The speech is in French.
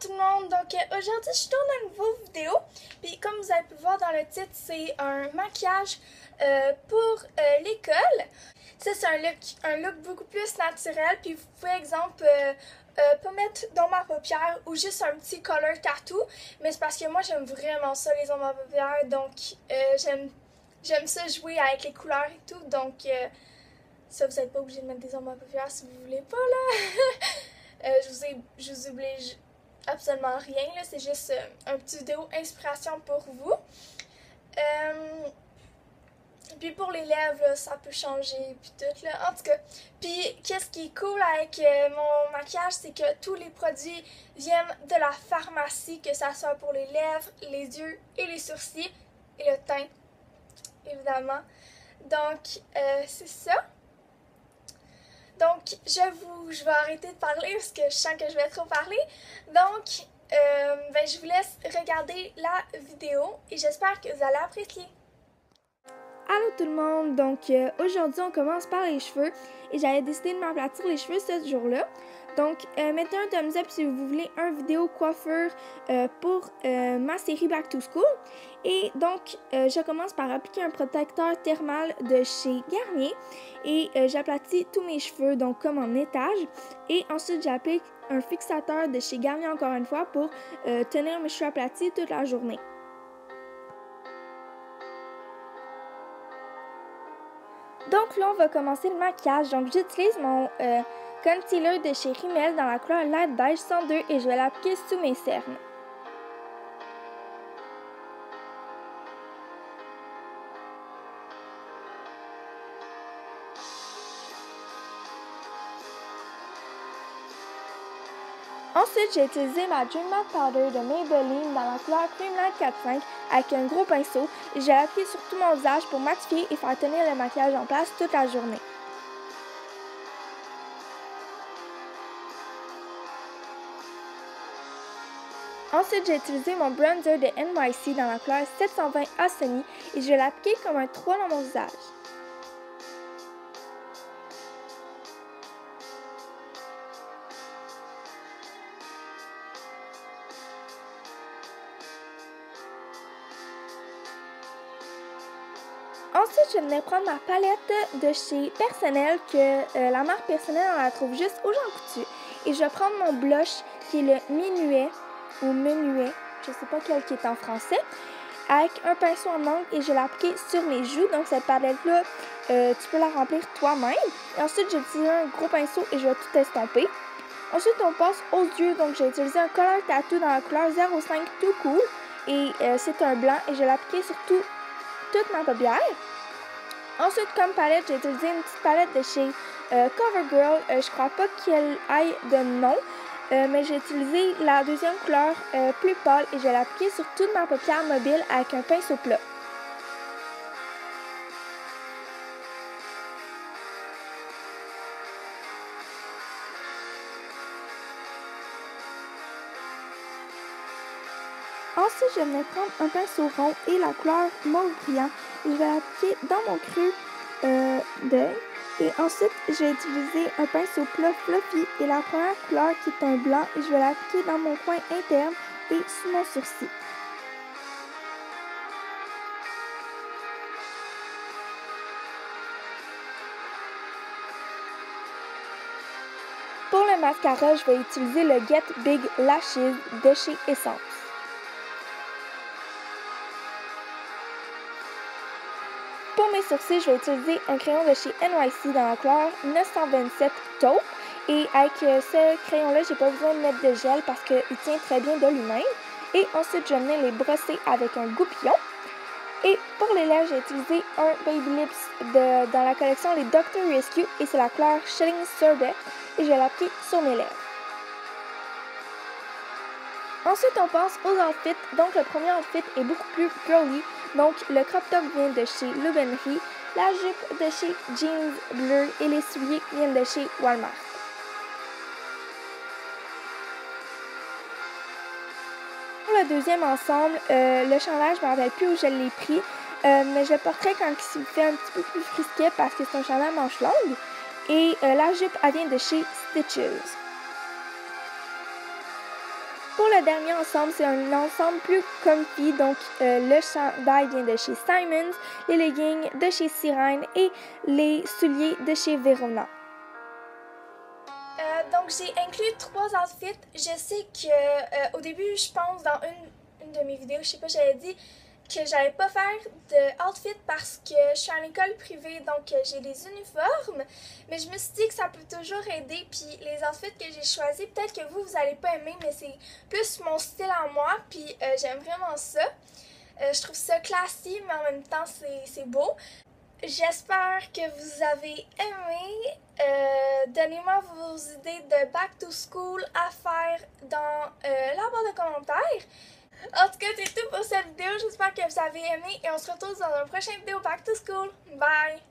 tout le monde, donc aujourd'hui je tourne une nouvelle vidéo, puis comme vous avez pu voir dans le titre, c'est un maquillage pour l'école. Ça c'est un look beaucoup plus naturel, puis vous pouvez exemple pas mettre dans ma paupière ou juste un petit color tattoo, mais c'est parce que moi j'aime vraiment ça les ombres à paupières, donc j'aime ça jouer avec les couleurs et tout, donc ça vous n'êtes pas obligé de mettre des ombres à paupières si vous voulez pas là. Je vous oblige absolument rien, là, c'est juste un petit vidéo inspiration pour vous. Puis pour les lèvres, là, ça peut changer, puis tout, là. En tout cas, puis qu'est-ce qui est cool avec mon maquillage, c'est que tous les produits viennent de la pharmacie, que ça soit pour les lèvres, les yeux et les sourcils, et le teint, évidemment. Donc, c'est ça. Donc, je vais arrêter de parler parce que je sens que je vais trop parler. Donc, je vous laisse regarder la vidéo et j'espère que vous allez apprécier. Allô tout le monde, donc aujourd'hui on commence par les cheveux et j'avais décidé de m'aplatir les cheveux ce jour-là. Donc mettez un thumbs up si vous voulez un vidéo coiffure pour ma série Back to School. Et donc je commence par appliquer un protecteur thermal de chez Garnier et j'aplatis tous mes cheveux donc comme en étage. Et ensuite j'applique un fixateur de chez Garnier encore une fois pour tenir mes cheveux aplatis toute la journée. Donc là, on va commencer le maquillage. Donc j'utilise mon concealer de chez Rimmel dans la couleur Light Beige 102 et je vais l'appliquer sous mes cernes. Ensuite, j'ai utilisé ma Dream Matte Powder de Maybelline dans la couleur Creamlight 4.5 avec un gros pinceau et je l'ai appliqué sur tout mon visage pour matifier et faire tenir le maquillage en place toute la journée. Ensuite, j'ai utilisé mon bronzer de NYC dans la couleur 720 Asoni et je vais l'appliquer comme un 3 dans mon visage. Ensuite, je venais prendre ma palette de chez Personnel, que la marque Personnel, on la trouve juste aux Jean Coutu. Et je vais prendre mon blush, qui est le Minuet, ou Menuet, je ne sais pas quel qui est en français, avec un pinceau en angle et je vais l'appliquer sur mes joues. Donc cette palette-là, tu peux la remplir toi-même. Et ensuite, j'ai utilisé un gros pinceau et je vais tout estomper. Ensuite, on passe aux yeux. Donc j'ai utilisé un color tattoo dans la couleur 05 Too Cool. Et c'est un blanc et je vais l'appliquer sur toute ma paupière. Ensuite, comme palette, j'ai utilisé une petite palette de chez CoverGirl. Je crois pas qu'elle aille de nom, mais j'ai utilisé la deuxième couleur plus pâle et je vais l'appliquer sur toute ma paupière mobile avec un pinceau plat. Ensuite, je vais prendre un pinceau rond et la couleur mauve brillant et je vais l'appliquer dans mon creux d'œil. Et ensuite, j'ai utilisé un pinceau plat fluffy et la première couleur qui est un blanc et je vais l'appliquer dans mon coin interne et sous mon sourcil. Pour le mascara, je vais utiliser le Get Big Lashes de chez Essence. Pour mes sourcils, je vais utiliser un crayon de chez NYC dans la couleur 927 Taupe. Et avec ce crayon-là, j'ai pas besoin de mettre de gel parce qu'il tient très bien de lui-même. Et ensuite, je vais venir les brosser avec un goupillon. Et pour les lèvres, j'ai utilisé un Baby Lips dans la collection les Dr. Rescue et c'est la couleur Shilling Sorbet. Et je vais l'appliquer sur mes lèvres. Ensuite, on passe aux outfits. Donc, le premier outfit est beaucoup plus girly. Donc, le crop top vient de chez L'Aubainerie, la jupe de chez Jeans Bleu et les souliers viennent de chez Walmart. Pour le deuxième ensemble, le chandail, je ne me rappelle plus où je l'ai pris, mais je le porterai quand il fait un petit peu plus frisquet parce que c'est un chandail manche longue. Et la jupe, elle vient de chez Stitches. Pour le dernier ensemble, c'est un ensemble plus comfy, donc le chandail vient de chez Simons, les leggings de chez Sirène et les souliers de chez Verona. Donc j'ai inclus 3 outfits. Je sais que au début, je pense dans une de mes vidéos, je sais pas, j'avais dit que j'allais pas faire de outfit parce que je suis en école privée, donc j'ai des uniformes. Mais je me suis dit que ça peut toujours aider. Puis les outfits que j'ai choisis, peut-être que vous allez pas aimer, mais c'est plus mon style à moi. Puis j'aime vraiment ça. Je trouve ça classique, mais en même temps c'est beau. J'espère que vous avez aimé. Donnez-moi vos idées de back to school à faire dans la barre de commentaires. En tout cas, c'est tout pour cette vidéo. J'espère que vous avez aimé et on se retrouve dans une prochaine vidéo back to school. Bye!